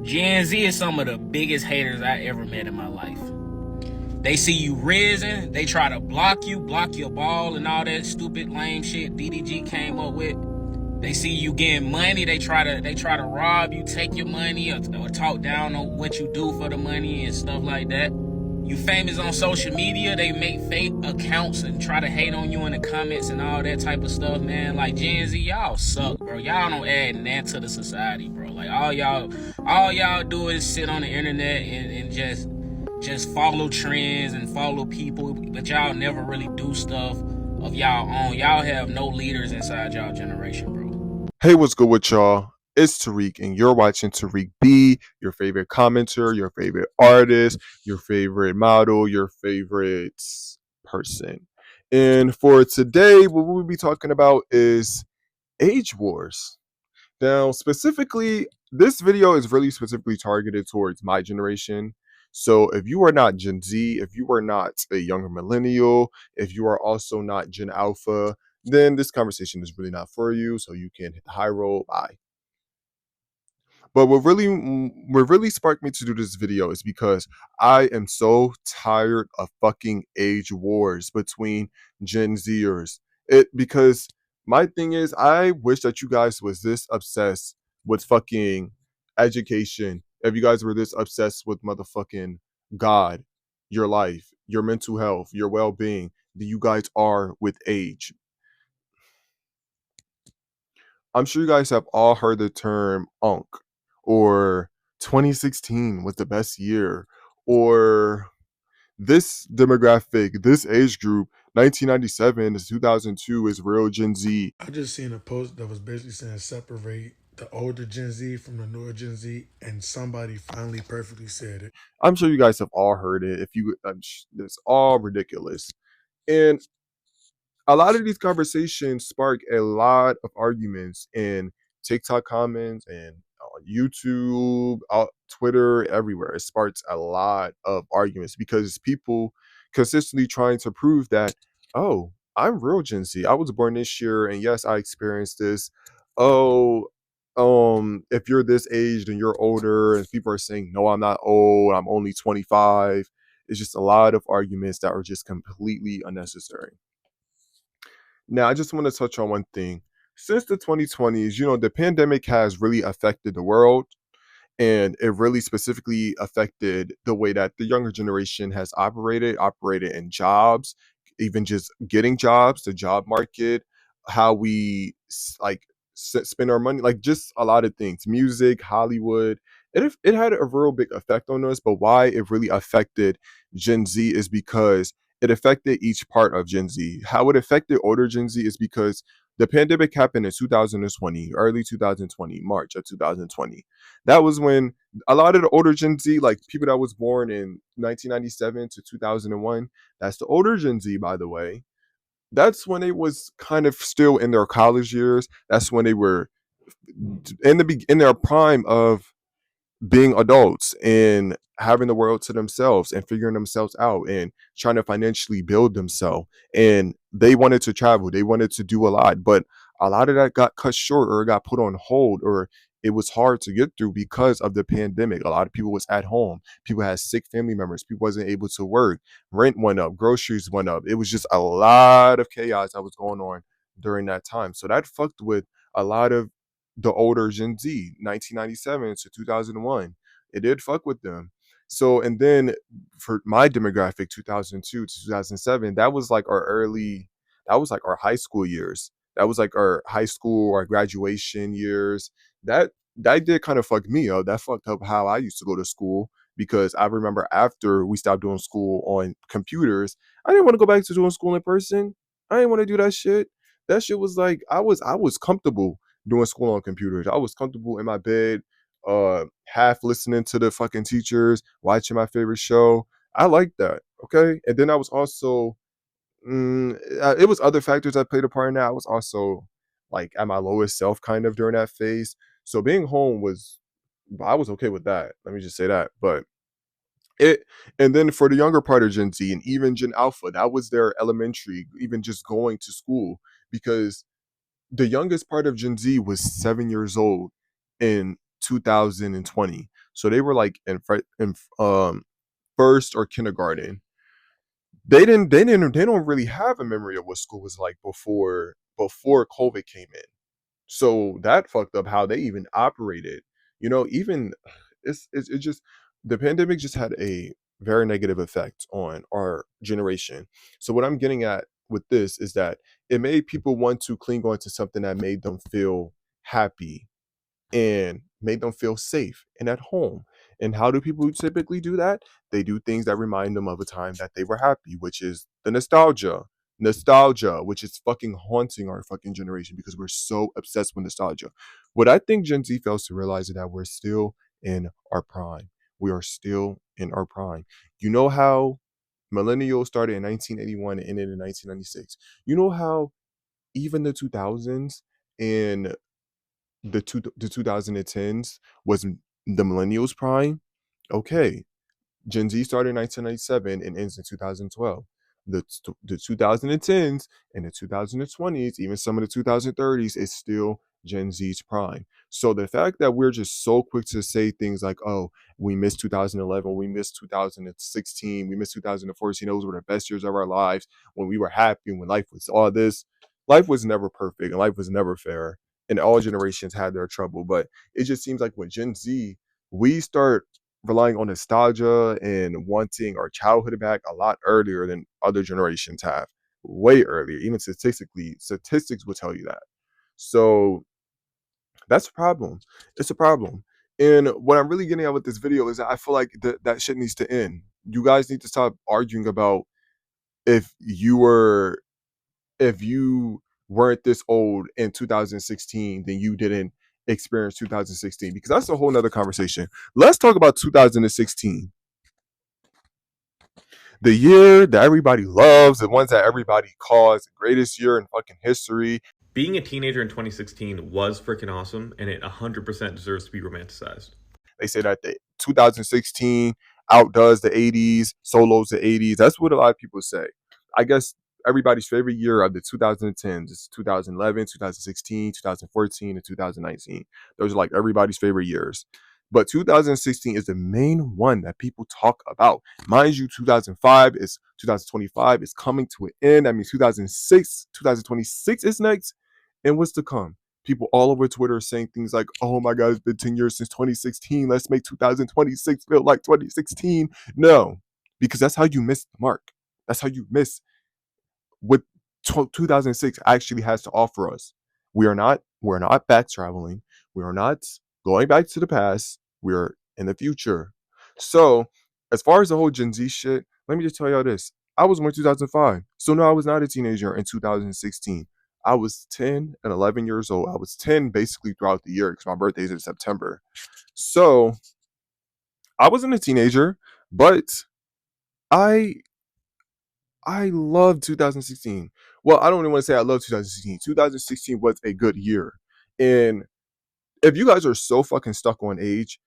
Gen Z is some of the biggest haters I ever met in my life. They see you risen, they try to block your ball and all that stupid lame shit DDG came up with. They see you getting money, they try to rob you, take your money, or talk down on what you do for the money and stuff like that. You famous on social media, they make fake accounts and try to hate on you in the comments and all that type of stuff, man. Like Gen Z, y'all suck, bro. Y'all don't add nothing to the society, bro. Like all y'all do is sit on the internet and just follow trends and follow people, but y'all never really do stuff of y'all own. Y'all have no leaders inside y'all generation, bro. Hey, what's good with y'all? It's Tariq, and you're watching Tariq B, your favorite commenter, your favorite artist, your favorite model, your favorite person. And for today, what we'll be talking about is age wars. Now, specifically, this video is really specifically targeted towards my generation. So if you are not Gen Z, if you are not a younger millennial, if you are also not Gen Alpha, then this conversation is really not for you. So you can hit the high roll. Bye. But what really sparked me to do this video is because I am so tired of fucking age wars between Gen Zers. Because my thing is, I wish that you guys was this obsessed with fucking education. If you guys were this obsessed with motherfucking God, your life, your mental health, your well-being, that you guys are with age. I'm sure you guys have all heard the term "unk" or 2016 was the best year, or this demographic, this age group, 1997 to 2002 is real Gen Z. I just seen a post that was basically saying separate the older Gen Z from the newer Gen Z, and somebody finally perfectly said it. I'm sure you guys have all heard it. It's all ridiculous. And a lot of these conversations spark a lot of arguments in TikTok comments and on YouTube, Twitter, everywhere. It sparks a lot of arguments because people consistently trying to prove that, oh, I'm real Gen Z. I was born this year, and yes, I experienced this. Oh, if you're this age, then you're older, and people are saying, no, I'm not old. I'm only 25. It's just a lot of arguments that are just completely unnecessary. Now, I just want to touch on one thing. Since the 2020s, the pandemic has really affected the world, and it really specifically affected the way that the younger generation has operated in jobs, even just getting jobs, the job market, how we spend our money, like just a lot of things, music, Hollywood. It had a real big effect on us, but why it really affected Gen Z is because it affected each part of Gen Z. How it affected older Gen Z is because the pandemic happened in 2020, early 2020, March of 2020. That was when a lot of the older Gen Z, like people that was born in 1997 to 2001, that's the older Gen Z, by the way. That's when they was kind of still in their college years. That's when they were in their prime of being adults and having the world to themselves and figuring themselves out and trying to financially build themselves. And they wanted to travel, they wanted to do a lot, but a lot of that got cut short or got put on hold, or it was hard to get through because of the pandemic. A lot of people was at home, people had sick family members, people wasn't able to work, rent went up, groceries went up. It was just a lot of chaos that was going on during that time. So that fucked with a lot of the older Gen Z, 1997 to 2001. It did fuck with them. So, and then for my demographic, 2002 to 2007, that was like our high school years. That was like our high school, our graduation years. That did kind of fuck me up. That fucked up how I used to go to school because I remember after we stopped doing school on computers, I didn't want to go back to doing school in person. I didn't want to do that shit. That shit was like I was comfortable doing school on computers. I was comfortable in my bed, half listening to the fucking teachers, watching my favorite show. I liked that. Okay. And then I was also, it was other factors that played a part in that. I was also like at my lowest self kind of during that phase. So being home I was okay with that. Let me just say that. But it, and then for the younger part of Gen Z and even Gen Alpha, that was their elementary, even just going to school because the youngest part of Gen Z was 7 years old in 2020. So they were like in first or kindergarten. They don't really have a memory of what school was like before COVID came in. So that fucked up how they even operated. Even it's just the pandemic just had a very negative effect on our generation. So what I'm getting at with this is that it made people want to cling on to something that made them feel happy and made them feel safe and at home. And how do people typically do that? They do things that remind them of a time that they were happy, which is the nostalgia. Nostalgia, which is fucking haunting our fucking generation because we're so obsessed with nostalgia. What I think Gen Z fails to realize is that we're still in our prime. We are still in our prime. You know how millennials started in 1981 and ended in 1996? You know how even the 2000s and the 2010s was the millennials prime. Okay, Gen Z started in 1997 and ends in 2012. The 2010s and the 2020s, even some of the 2030s, is still Gen Z's prime. So the fact that we're just so quick to say things like, "Oh, we missed 2011, we missed 2016, we missed 2014. Those were the best years of our lives when we were happy, when life was all this." Life was never perfect and life was never fair, and all generations had their trouble. But it just seems like with Gen Z, we start relying on nostalgia and wanting our childhood back a lot earlier than other generations have. Way earlier. Even statistics will tell you that. So that's a problem. It's a problem. And what I'm really getting at with this video is that I feel like that shit needs to end. You guys need to stop arguing about if you were if you weren't this old in 2016, then you didn't experience 2016, because that's a whole nother conversation. Let's talk about 2016, the year that everybody loves, the ones that everybody calls the greatest year in fucking history. Being a teenager in 2016 was freaking awesome, and it 100% deserves to be romanticized. They say that the 2016 outdoes the 80s, solos the 80s. That's what a lot of people say. I guess everybody's favorite year of the 2010s is 2011, 2016, 2014, and 2019. Those are like everybody's favorite years. But 2016 is the main one that people talk about. Mind you, 2025 is coming to an end. That means 2026 is next. And what's to come? People all over Twitter saying things like, "Oh my God, it's been 10 years since 2016. Let's make 2026 feel like 2016." No, because that's how you miss the mark. That's how you miss what 2006 actually has to offer us. We're not back traveling. We are not going back to the past. We're in the future. So, as far as the whole Gen Z shit, let me just tell y'all this. I was born in 2005. So no, I was not a teenager in 2016. I was 10 and 11 years old. I was 10 basically throughout the year because my birthday is in September. So, I wasn't a teenager, but I I love 2016. Well, I don't even want to say I love 2016. 2016 was a good year. And if you guys are so fucking stuck on age,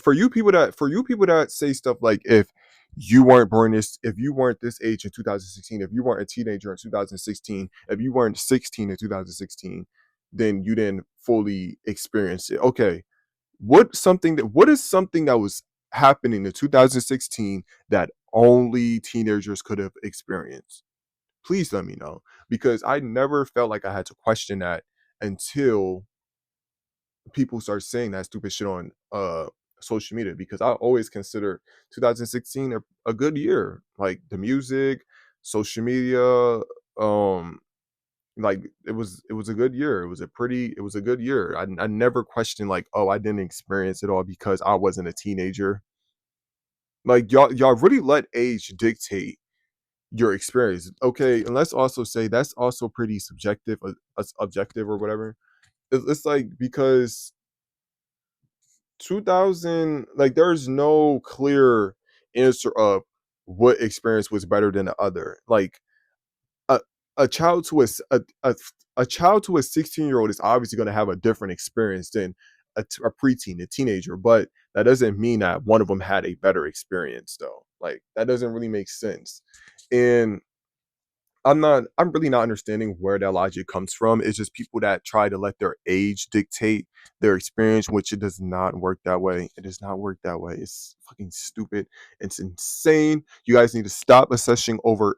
for you people that say stuff like, if you weren't this age in 2016, if you weren't a teenager in 2016, if you weren't 16 in 2016, then you didn't fully experience it. Okay. What is something that was happening in 2016 that only teenagers could have experienced? Please let me know, because I never felt like I had to question that until people start saying that stupid shit on social media, because I always consider 2016 a good year. Like the music, social media, like it was a good year. It was a good year. I never questioned like, oh, I didn't experience it all because I wasn't a teenager. Like y'all really let age dictate your experience. Okay, and let's also say that's also pretty subjective, objective or whatever. It's like, because 2000, like, there's no clear answer of what experience was better than the other. Like a a child to a child to a 16-year-old is obviously going to have a different experience than a preteen, a teenager, but that doesn't mean that one of them had a better experience though. Like that doesn't really make sense. And I'm really not understanding where that logic comes from. It's just people that try to let their age dictate their experience, which it does not work that way. It does not work that way. It's fucking stupid. It's insane. You guys need to stop obsessing over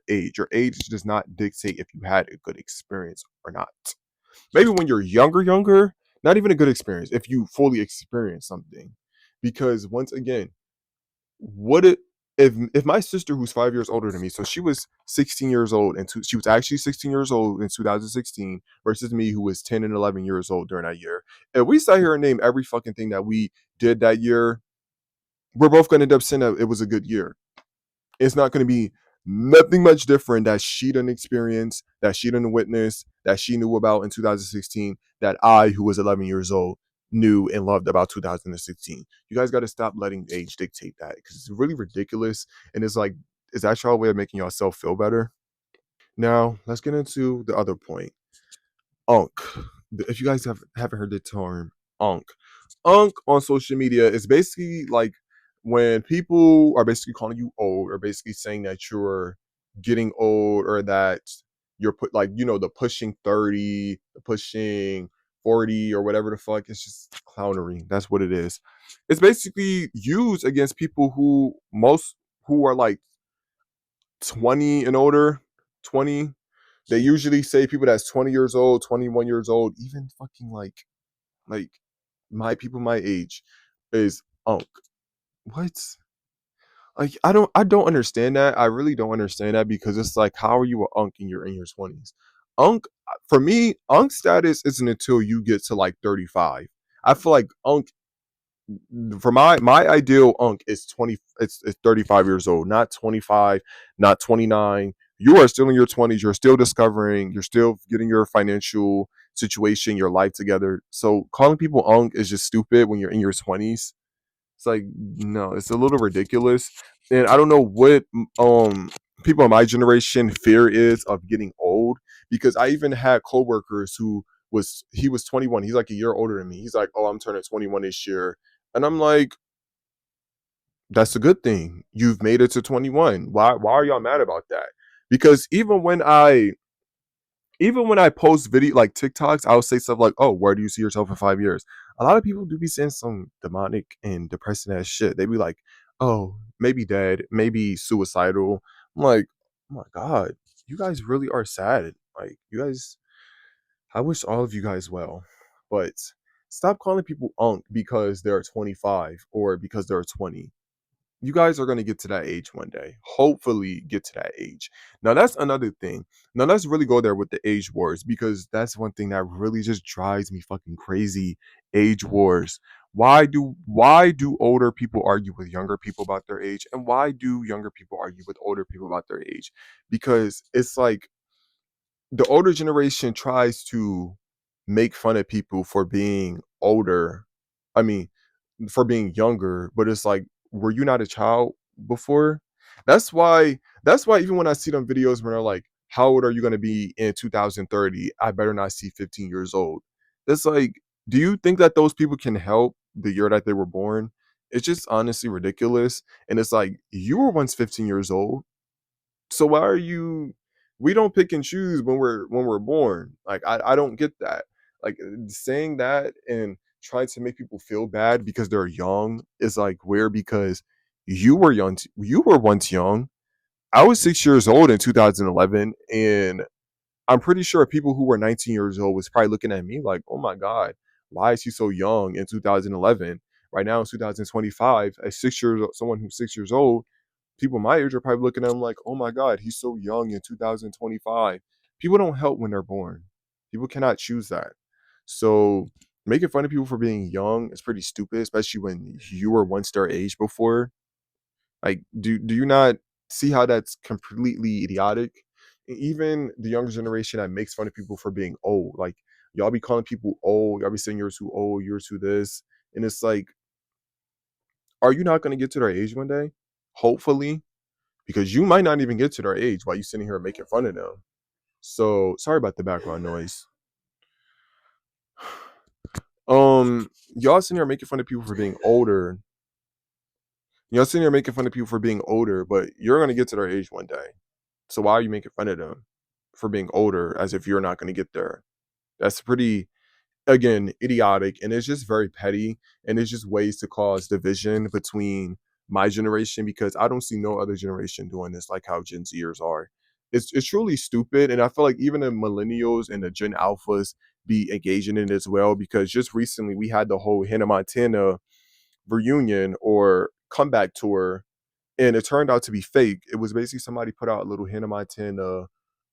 age. Your age does not dictate if you had a good experience or not. Maybe when you're younger, not even a good experience if you fully experience something. Because once again, what it if my sister who's 5 years older than me, so she was 16 years old and she was actually 16 years old in 2016 versus me who was 10 and 11 years old during that year. If we sat here and name every fucking thing that we did that year, we're both going to end up saying that it was a good year. It's not going to be nothing much different that she didn't experience, that she didn't witness, that she knew about in 2016, that I, who was 11 years old, knew and loved about 2016. You guys got to stop letting age dictate that because it's really ridiculous. And it's like, is that your way of making yourself feel better? Now, let's get into the other point. Unk. If you guys haven't heard the term unk, unk on social media is basically like when people are basically calling you old or basically saying that you're getting old or that you're put like, the pushing 30, the pushing 40 or whatever the fuck. It's just clownery. That's what it is. It's basically used against people who are like 20 and older, 20. They usually say people that's 20 years old, 21 years old, even fucking like my people my age is unk. What? Like I don't understand that. I really don't understand that because it's like how are you a unk and you're in your 20s? Unk for me, unk status isn't until you get to like 35. I feel like unk for my ideal unk is 20 it's 35 years old, not 25, not 29. You are still in your 20s, you're still discovering, you're still getting your financial situation, your life together. So calling people unk is just stupid when you're in your 20s. It's like no, it's a little ridiculous. And I don't know what people in my generation fear is of getting old because I even had coworkers who he was 21. He's like a year older than me. He's like, "Oh, I'm turning 21 this year." And I'm like, that's a good thing. You've made it to 21. Why are y'all mad about that? Because even when I post video like TikToks, I'll say stuff like, "Oh, where do you see yourself in 5 years?" A lot of people do be saying some demonic and depressing ass shit. They be like, "Oh, maybe dead, maybe suicidal." I'm like, "Oh my god, you guys really are sad." Like, you guys, I wish all of you guys well, but stop calling people unk because they're 25 or because they're 20. You guys are going to get to that age one day. Hopefully, get to that age. Now, that's another thing. Now, let's really go there with the age wars because that's one thing that really just drives me fucking crazy. Age wars. Why do older people argue with younger people about their age, and why do younger people argue with older people about their age? Because it's like the older generation tries to make fun of people for being older. I mean, for being younger, but it's like, were you not a child before? That's why even when I see them videos where they're like, how old are you gonna be in 2030? I better not see 15 years old. That's like, do you think that those people can help the year that they were born? It's just honestly ridiculous. And it's like, you were once 15 years old. So why are you we don't pick and choose when we're born. Like I don't get that. Like saying that and trying to make people feel bad because they're young is like weird because you were young you were once young. I was 6 years old in 2011 and I'm pretty sure people who were 19 years old was probably looking at me like, "Oh my god, why is he so young in 2011?" Right now in 2025, at 6 years someone who's 6 years old, people my age are probably looking at him like, "Oh my god, he's so young in 2025." People don't help when they're born. People cannot choose that. So making fun of people for being young is pretty stupid, especially when you were once their age before. Like, do you not see how that's completely idiotic? Even the younger generation that makes fun of people for being old, like y'all be calling people old, y'all be saying you're too old, you're too this, and it's like, are you not going to get to their age one day? Hopefully, because you might not even get to their age while you sitting here making fun of them. So sorry about the background noise. Y'all sitting here making fun of people for being older. Y'all sitting here making fun of people for being older, but you're gonna get to their age one day. So why are you making fun of them for being older as if you're not going to get there? That's pretty, again, idiotic, and it's just very petty, and it's just ways to cause division between my generation, because I don't see no other generation doing this like how Gen Zers are. It's truly stupid, and I feel like even the millennials and the Gen Alphas be engaging in it as well, because just recently we had the whole Hannah Montana reunion or comeback tour, and it turned out to be fake. It was basically somebody put out a little Hannah Montana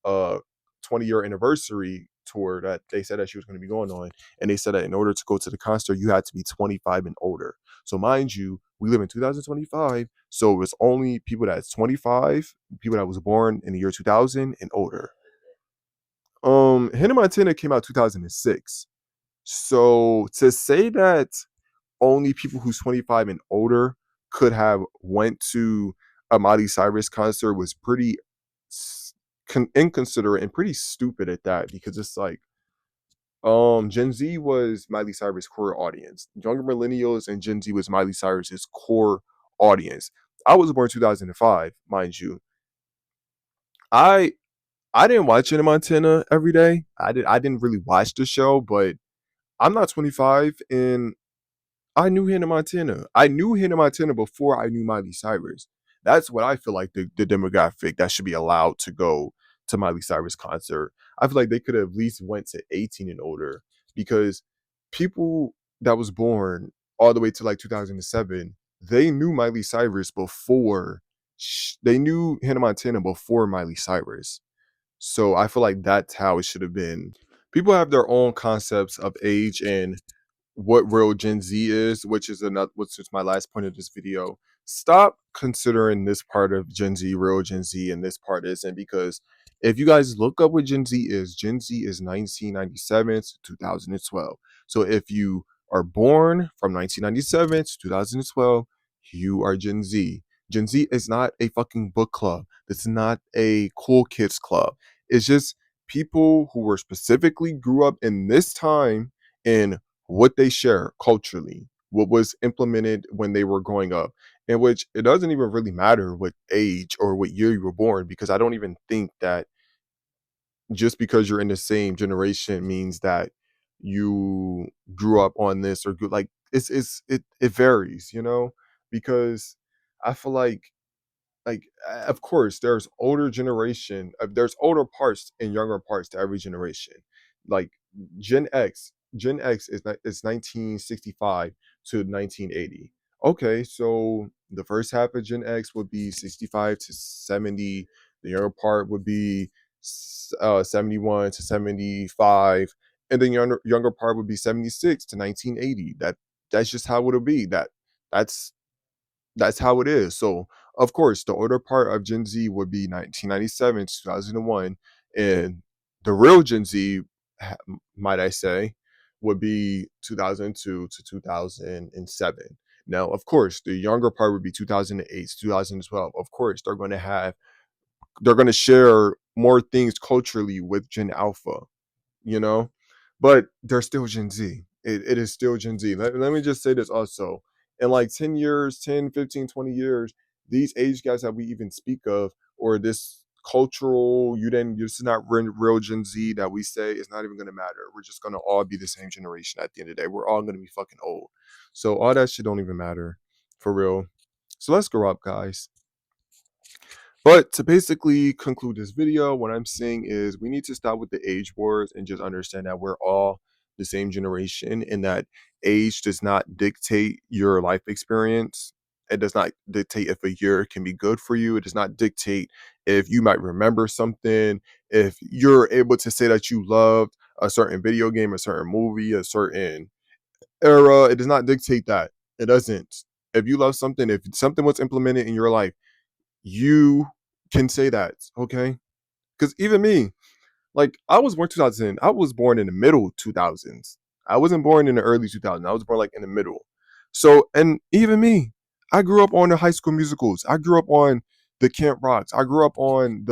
20-year anniversary tour that they said that she was going to be going on, and they said that in order to go to the concert, you had to be 25 and older. So mind you, we live in 2025, so it's only people that's 25, people that was born in the year 2000 and older. Hannah Montana came out 2006. So to say that only people who's 25 and older could have went to a Miley Cyrus concert was pretty inconsiderate and pretty stupid at that, because it's like Gen Z was Miley Cyrus' core audience. Younger millennials and Gen Z was Miley Cyrus's core audience. I was born 2005, mind you. I I didn't watch Hannah Montana every day. I didn't really watch the show, but I'm not 25, and I knew Hannah Montana. I knew Hannah Montana before I knew Miley Cyrus. That's what I feel like the demographic that should be allowed to go to Miley Cyrus concert. I feel like they could have at least went to 18 and older, because people that was born all the way to like 2007, they knew Miley Cyrus before they knew Hannah Montana before Miley Cyrus. So I feel like that's how it should have been. People have their own concepts of age and what real Gen Z is, which is my last point of this video. Stop considering this part of Gen Z real Gen Z and this part isn't, because if you guys look up what Gen Z is 1997 to 2012. So if you are born from 1997 to 2012, you are Gen Z. Gen Z is not a fucking book club. It's not a cool kids club. It's just people who were specifically grew up in this time and what they share culturally, what was implemented when they were growing up, in which it doesn't even really matter what age or what year you were born, because I don't even think that just because you're in the same generation means that you grew up on this or like it varies, because I feel like of course there's older parts and younger parts to every generation. Like gen x is 1965 to 1980. Okay, so the first half of Gen X would be 65 to 70. The younger part would be 71 to 75, and then younger part would be 76 to 1980. That's just how it'll be. That's that's how it is. So, of course, the older part of Gen Z would be 1997 to 2001, and the real Gen Z, might I say, would be 2002 to 2007. Now, of course, the younger part would be 2008 to 2012. Of course, they're going to share more things culturally with Gen Alpha, you know, but they're still Gen Z. It is still Gen Z. Let me just say this also. In like 10 years, 10, 15, 20 years, these age gaps that we even speak of, or this cultural, this is not real Gen Z that we say, is not even going to matter. We're just going to all be the same generation at the end of the day. We're all going to be fucking old. So all that shit don't even matter for real. So let's grow up, guys. But to basically conclude this video, what I'm saying is we need to stop with the age wars and just understand that we're all the same generation, and that age does not dictate your life experience. It does not dictate if a year can be good for you. It does not dictate if you might remember something, if you're able to say that you loved a certain video game, a certain movie, a certain era. It does not dictate that. It doesn't. If you love something, if something was implemented in your life, you can say that, okay? Because even me, like I was born 2000. I was born in the middle 2000s. I wasn't born in the early 2000s. I was born like in the middle. So, and even me, I grew up on the High School Musicals. I grew up on the Camp Rocks. I grew up on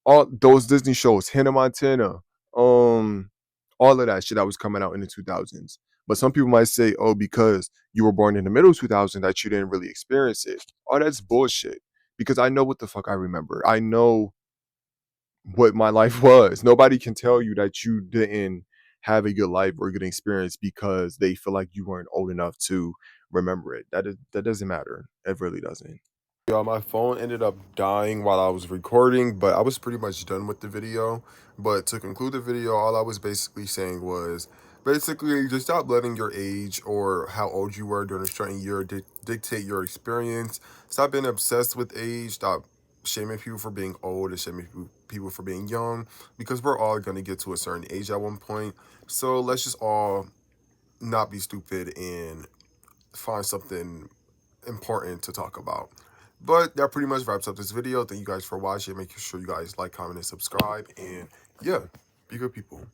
all those Disney shows, Hannah Montana, um, all of that shit that was coming out in the 2000s. But some people might say, oh, because you were born in the middle 2000s, that you didn't really experience it. Oh, that's bullshit. because I know what the fuck I remember. I know what my life was. Nobody can tell you that you didn't have a good life or a good experience because they feel like you weren't old enough to remember it. That doesn't matter. It really doesn't. Yeah, my phone ended up dying while I was recording, but I was pretty much done with the video. But to conclude the video, all I was basically saying was basically just stop letting your age or how old you were during a certain year dictate your experience. Stop being obsessed with age. Stop shaming people for being old and shaming people for being young, because we're all going to get to a certain age at one point. So let's just all not be stupid and find something important to talk about. But that pretty much wraps up this video. Thank you guys for watching. Make sure you guys like, comment, and subscribe. And yeah, be good people.